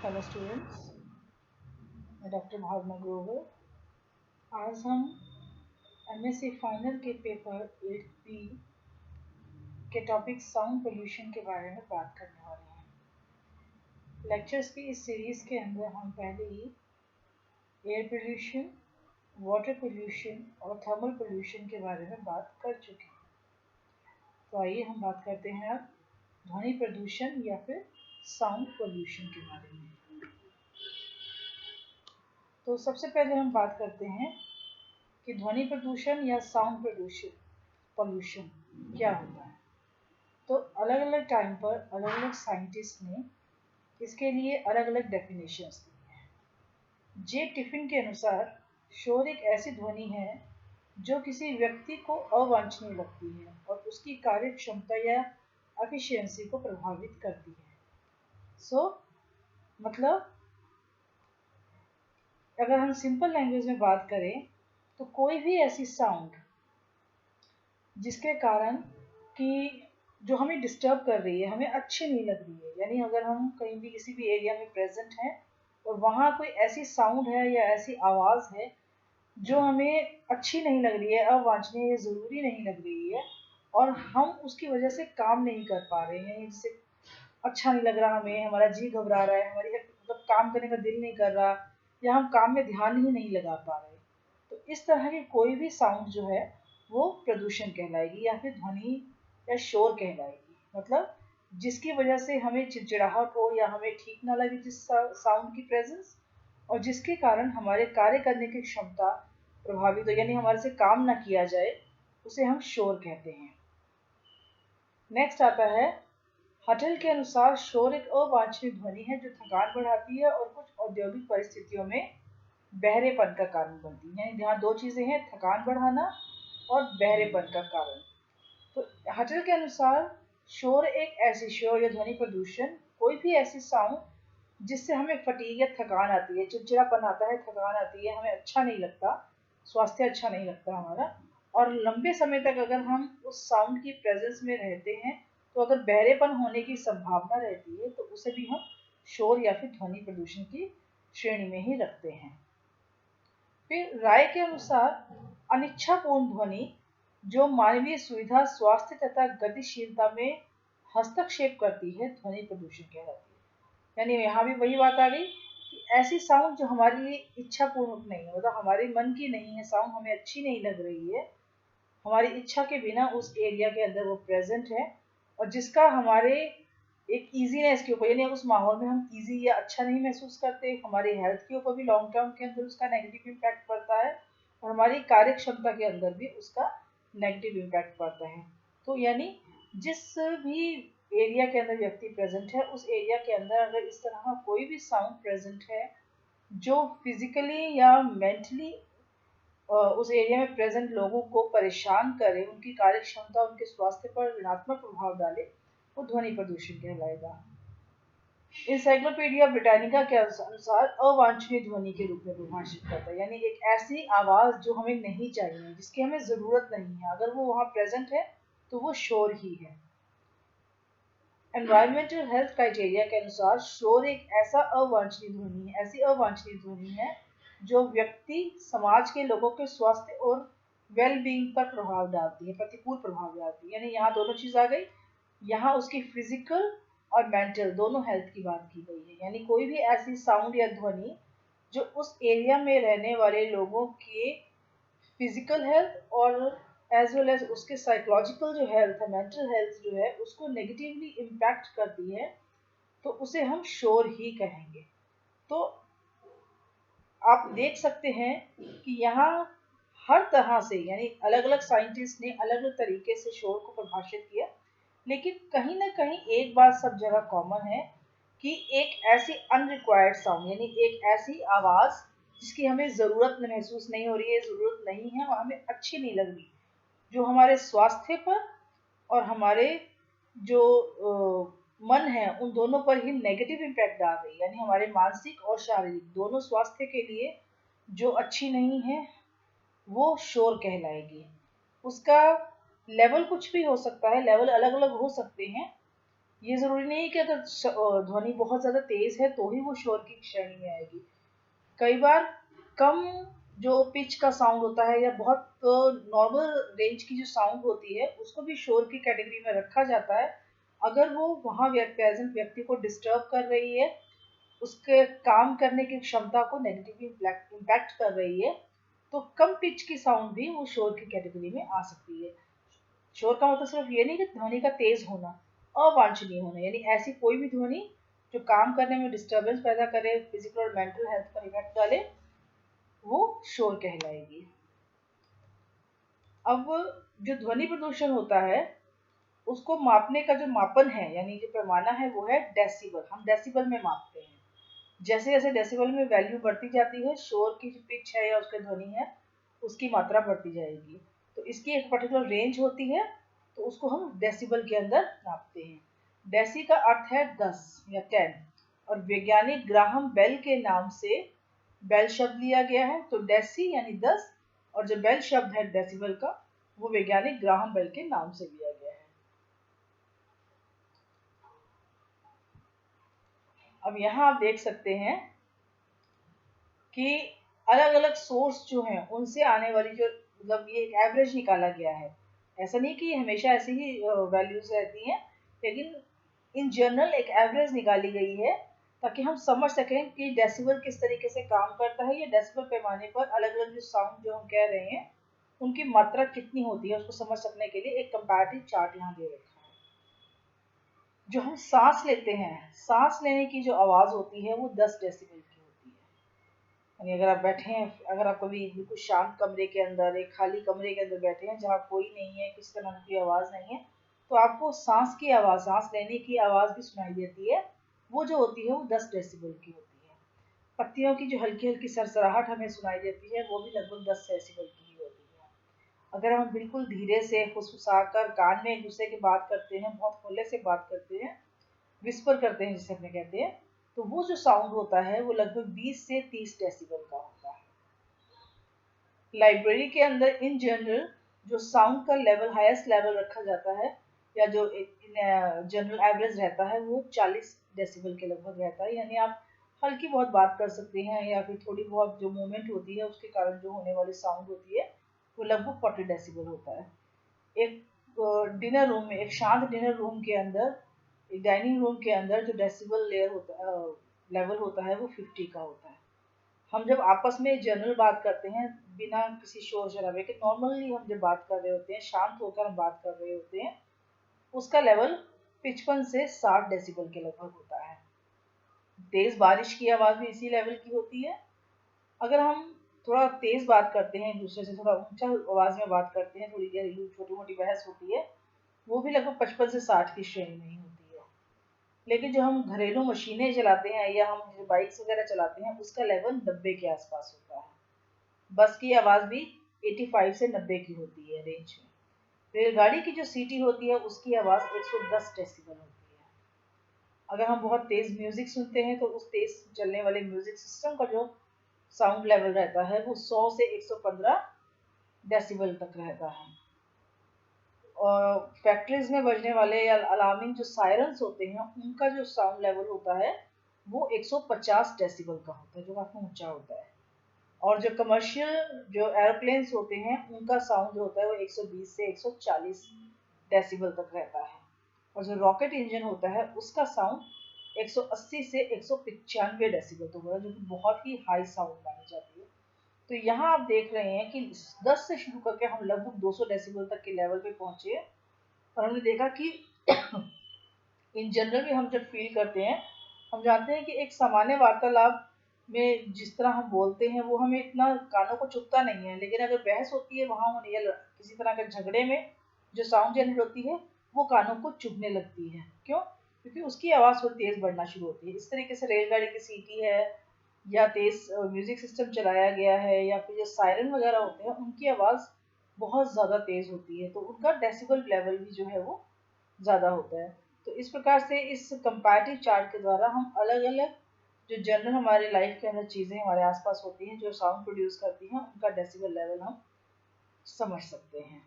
Hello students, मैं doctor भावना ग्रोवर। आज हम एमएससी फाइनल के पेपर 8B के टॉपिक साउंड पोल्यूशन के बारे में बात करने वाले हैं। लेक्चर्स की इस सीरीज के अंदर हम पहले ही एयर पोल्यूशन, वाटर पोल्यूशन और थर्मल पोल्यूशन के बारे में बात कर चुके हैं। तो आइए हम बात करते हैं अब ध्वनि प्रदूषण या फिर साउंड पोल्यूशन के बारे में। तो सबसे पहले हम बात करते हैं कि ध्वनि प्रदूषण या साउंड पोल्यूशन क्या होता है। तो अलग अलग टाइम पर अलग अलग साइंटिस्ट ने इसके लिए अलग अलग डेफिनेशंस दी हैं। जे टिफिन के अनुसार शोर एक ऐसी ध्वनि है जो किसी व्यक्ति को अवांछनीय लगती है और उसकी कार्य क्षमता या एफिशिएंसी को प्रभावित करती है। मतलब अगर हम सिंपल लैंग्वेज में बात करें तो कोई भी ऐसी साउंड जिसके कारण कि जो हमें डिस्टर्ब कर रही है, हमें अच्छी नहीं लग रही है, यानी अगर हम कहीं भी किसी भी एरिया में प्रेजेंट हैं और वहाँ कोई ऐसी साउंड है या ऐसी आवाज़ है जो हमें अच्छी नहीं लग रही है, अवांछनीय या ज़रूरी नहीं लग रही है और हम उसकी वजह से काम नहीं कर पा रहे हैं, जिससे अच्छा नहीं लग रहा, हमें हमारा जी घबरा रहा है, हमारी मतलब काम करने का दिल नहीं कर रहा या हम काम में ध्यान ही नहीं लगा पा रहे, तो इस तरह की कोई भी साउंड जो है वो प्रदूषण कहलाएगी या फिर ध्वनि या शोर कहलाएगी। मतलब जिसकी वजह से हमें चिड़चिड़ाहट हो या हमें ठीक ना लगे जिस साउंड की प्रेजेंस, और जिसके कारण हमारे कार्य करने की क्षमता प्रभावित हो, यानी हमारे से काम ना किया जाए, उसे हम शोर कहते हैं। नेक्स्ट आता है हटल के अनुसार शोर एक अवांछनीय ध्वनि है जो थकान बढ़ाती है और कुछ औद्योगिक परिस्थितियों में बहरेपन का कारण बनती है। यानी यहाँ दो चीजें हैं, थकान बढ़ाना और बहरेपन का कारण। तो हटल के अनुसार शोर एक ऐसी शोर या ध्वनि प्रदूषण कोई भी ऐसी साउंड जिससे हमें फटीग या थकान आती है, चिड़चिड़ापन आता है, थकान आती है, हमें अच्छा नहीं लगता, स्वास्थ्य अच्छा नहीं लगता हमारा, और लंबे समय तक अगर हम उस साउंड की प्रेजेंस में रहते हैं तो अगर बहरेपन होने की संभावना रहती है तो उसे भी हम शोर या फिर ध्वनि प्रदूषण की श्रेणी में ही रखते हैं। फिर राय के अनुसार अनिच्छापूर्ण ध्वनि जो मानवीय सुविधा, स्वास्थ्य तथा गतिशीलता में हस्तक्षेप करती है, ध्वनि प्रदूषण कहलाती है। यानी यहाँ भी वही बात आ गई कि ऐसी साउंड जो हमारे लिए इच्छा पूर्वक नहीं है, मतलब हमारे मन की नहीं है, साउंड हमें अच्छी नहीं लग रही है, हमारी इच्छा के बिना उस एरिया के अंदर वो प्रेजेंट है और जिसका हमारे एक ईजीनेस के ऊपर, यानी उस माहौल में हम ईजी या अच्छा नहीं महसूस करते, हमारी हेल्थ के ऊपर भी लॉन्ग टर्म के अंदर उसका नेगेटिव इम्पैक्ट पड़ता है और हमारी कार्य क्षमता के अंदर भी उसका नेगेटिव इम्पैक्ट पड़ता है। तो यानी जिस भी एरिया के अंदर व्यक्ति प्रेजेंट है, उस एरिया के अंदर अगर इस तरह का कोई भी साउंड प्रेजेंट है जो फिजिकली या मेंटली उस एरिया में प्रेजेंट लोगों को परेशान करे, उनकी कार्य क्षमता, उनके स्वास्थ्य पर ऋणात्मक प्रभाव डाले, वो ध्वनि प्रदूषण कहलाएगा। इंसाइक्लोपीडिया ब्रिटानिका के अनुसार अवांछनीय ध्वनि के रूप में परिभाषित करता है, यानी एक ऐसी आवाज जो हमें नहीं चाहिए, जिसकी हमें जरूरत नहीं है, अगर वो वहां प्रेजेंट है तो वो शोर ही है। एनवायरमेंटल हेल्थ क्राइटेरिया के अनुसार शोर एक ऐसा अवांछनीय ध्वनि है, ऐसी अवांछनीय ध्वनि है जो व्यक्ति, समाज के लोगों के स्वास्थ्य और वेल बीइंग पर प्रभाव डालती है, प्रतिकूल प्रभाव डालती है। यानी यहाँ दोनों चीज आ गई, यहाँ उसकी फिजिकल और मेंटल दोनों हेल्थ की बात की गई है। यानी कोई भी ऐसी साउंड या ध्वनि जो उस एरिया में रहने वाले लोगों के फिजिकल हेल्थ और एज वेल एज उसके साइकोलॉजिकल जो हेल्थ है, मेंटल हेल्थ जो है, उसको नेगेटिवली इम्पैक्ट करती है, तो उसे हम शोर ही कहेंगे। तो आप देख सकते हैं कि यहाँ हर तरह से, यानी अलग अलग साइंटिस्ट ने अलग अलग तरीके से शोर को परिभाषित किया, लेकिन कहीं ना कहीं एक बात सब जगह कॉमन है कि एक ऐसी अनरिक्वायर्ड साउंड, यानी एक ऐसी आवाज जिसकी हमें जरूरत महसूस नहीं हो रही है, जरूरत नहीं है और हमें अच्छी नहीं लग रही, जो हमारे स्वास्थ्य पर और हमारे जो मन है उन दोनों पर ही नेगेटिव इम्पैक्ट डाल रही है, यानी हमारे मानसिक और शारीरिक दोनों स्वास्थ्य के लिए जो अच्छी नहीं है, वो शोर कहलाएगी। उसका लेवल कुछ भी हो सकता है, लेवल अलग अलग हो सकते हैं, ये ज़रूरी नहीं है कि अगर ध्वनि बहुत ज़्यादा तेज़ है तो ही वो शोर की श्रेणी में आएगी। कई बार कम जो पिच का साउंड होता है या बहुत नॉर्मल रेंज की जो साउंड होती है उसको भी शोर की कैटेगरी में रखा जाता है, अगर वो वहाँ प्रेजेंट व्यक्ति को डिस्टर्ब कर रही है, उसके काम करने की क्षमता को नेगेटिवली इम्पैक्ट कर रही है, तो कम पिच की साउंड भी वो शोर की कैटेगरी में आ सकती है। शोर का मतलब सिर्फ ये नहीं कि ध्वनि का तेज होना, अवांछनीय होना, यानी ऐसी कोई भी ध्वनि जो काम करने में डिस्टरबेंस पैदा करे, फिजिकल और मेंटल हेल्थ पर इफेक्ट डाले, वो शोर कहलाएगी। अब जो ध्वनि प्रदूषण होता है उसको मापने का जो मापन है, यानी जो पैमाना है, वो है डेसिबल। हम डेसिबल में मापते हैं। जैसे जैसे डेसिबल में वैल्यू बढ़ती जाती है, शोर की जो पिच है या उसकी ध्वनि है उसकी मात्रा बढ़ती जाएगी। तो इसकी एक पर्टिकुलर रेंज होती है, तो उसको हम डेसिबल के अंदर नापते हैं। डेसी का अर्थ है 10 या 10, और वैज्ञानिक ग्राहम बेल के नाम से बेल शब्द लिया गया है। तो डेसी यानी 10, और जो बेल शब्द है डेसिबल का, वो वैज्ञानिक ग्राहम बेल के नाम से लिया गया है। अब यहाँ आप देख सकते हैं कि अलग अलग सोर्स जो हैं उनसे आने वाली जो, मतलब ये एक एवरेज निकाला गया है। ऐसा नहीं कि हमेशा ऐसी ही वैल्यूज रहती हैं, लेकिन इन जनरल एक एवरेज निकाली गई है ताकि हम समझ सकें कि डेसिबल किस तरीके से काम करता है, या डेसिबल पैमाने पर अलग अलग जो साउंड जो हम कह रहे हैं उनकी मात्रा कितनी होती है, उसको समझ सकने के लिए एक कंपैरेटिव चार्ट यहाँ दे रखा है। जो हम सांस लेते हैं, सांस लेने की जो आवाज़ होती है वो 10 डेसिबल की होती है। यानी अगर आप बैठे हैं, अगर आप कभी बिल्कुल शांत कमरे के अंदर, एक खाली कमरे के अंदर बैठे हैं जहाँ कोई नहीं है, किसी तरह की आवाज़ नहीं है, तो आपको सांस की आवाज़, सांस लेने की आवाज़ भी सुनाई देती है। वो जो होती है वो 10 डेसिबल की होती है। पत्तियों की जो हल्की हल्की सरसराहट हमें सुनाई देती है वो भी लगभग 10 डेसिबल की ही होती है। अगर हम बिल्कुल धीरे से फुसफुसाकर कान में एक दूसरे की बात करते हैं, बहुत खुले से बात करते हैं, विस्पर करते हैं जिसे अपने कहते हैं, तो वो जो साउंड होता है वो लगभग 20 से 30 डेसिबल का होता है। लाइब्रेरी के अंदर इन जनरल जो साउंड का लेवल, हाईएस्ट लेवल रखा जाता है, या जो जनरल एवरेज रहता है, वो 40 डेसिबल के लगभग रहता है। यानी आप हल्की बहुत बात कर सकते हैं, या फिर थोड़ी बहुत जो मूवमेंट होती है उसके कारण जो होने वाली साउंड होती है वो लगभग 40 डेसिबल होता है। एक डिनर रूम में, एक शांत डिनर रूम के अंदर, एक डाइनिंग रूम के अंदर जो डेसिबल लेयर होता है, लेवल होता है, वो 50 का होता है। हम जब आपस में जनरल बात करते हैं बिना किसी शोर शराबे के, नॉर्मली हम जब बात कर रहे होते हैं, शांत होकर हम बात कर रहे होते हैं, उसका लेवल 55 से 60 डेसिबल के लगभग होता है। तेज बारिश की आवाज़ भी इसी लेवल की होती है। अगर हम थोड़ा तेज बात करते हैं, एक दूसरे से थोड़ा ऊंचा आवाज में बात करते हैं, थोड़ी घरेलू छोटी मोटी बहस होती है, वो भी लगभग 55 से 60 की श्रेणी में ही होती है। लेकिन जो हम घरेलू मशीनें चलाते हैं या हम जो बाइक्स वगैरह चलाते हैं, उसका लेवल 90 के आसपास होता है। बस की आवाज़ भी 85 से 90 की होती है रेंज में। रेलगाड़ी की जो सीटी होती है उसकी आवाज़ 110 डेसिबल होती है। अगर हम बहुत तेज म्यूजिक सुनते हैं तो उस तेज चलने वाले म्यूजिक सिस्टम का जो साउंड लेवल रहता है वो 100 से 115 डेसिबल तक रहता है। और फैक्ट्रीज में बजने वाले या अलार्मिंग जो सायरन्स होते हैं उनका जो साउंड लेवल होता है वो 150 डेसिबल का होता है, जो काफी ऊंचा होता है। और जो कमर्शियल जो एरोप्लेन्स होते हैं उनका साउंड जो होता है वो 120 से 140 डेसिबल तक रहता है। और जो रॉकेट इंजन होता है उसका साउंड 180 से 195 डेसिबल तक होता है, जो कि बहुत ही हाई साउंड मानी जाती है। तो यहाँ आप देख रहे हैं कि 10 से शुरू करके हम लगभग 200 डेसिबल तक के लेवल पे पहुंचे, और हमने देखा कि इन जनरल भी हम जब फील करते हैं, हम जानते हैं कि एक सामान्य वार्तालाप में जिस तरह हम बोलते हैं वो हमें इतना कानों को चुभता नहीं है, लेकिन अगर बहस होती है वहां होने या किसी तरह के झगड़े में जो साउंड जनरेट होती है वो कानों को चुभने लगती है। क्यों? क्योंकि उसकी आवाज़ थोड़ी तेज बढ़ना शुरू होती है। इस तरीके से रेलगाड़ी की सीटी है, या तेज म्यूजिक सिस्टम चलाया गया है, या फिर जो सायरन वगैरह होते हैं उनकी आवाज़ बहुत ज़्यादा तेज होती है, तो उनका डेसिबल लेवल भी जो है वो ज़्यादा होता है। तो इस प्रकार से इस कंपैरेटिव चार्ट के द्वारा हम अलग अलग जो जनरल हमारे लाइफ के अंदर चीज़ें हमारे आसपास होती हैं जो साउंड प्रोड्यूस करती हैं उनका डेसिबल लेवल हम समझ सकते हैं।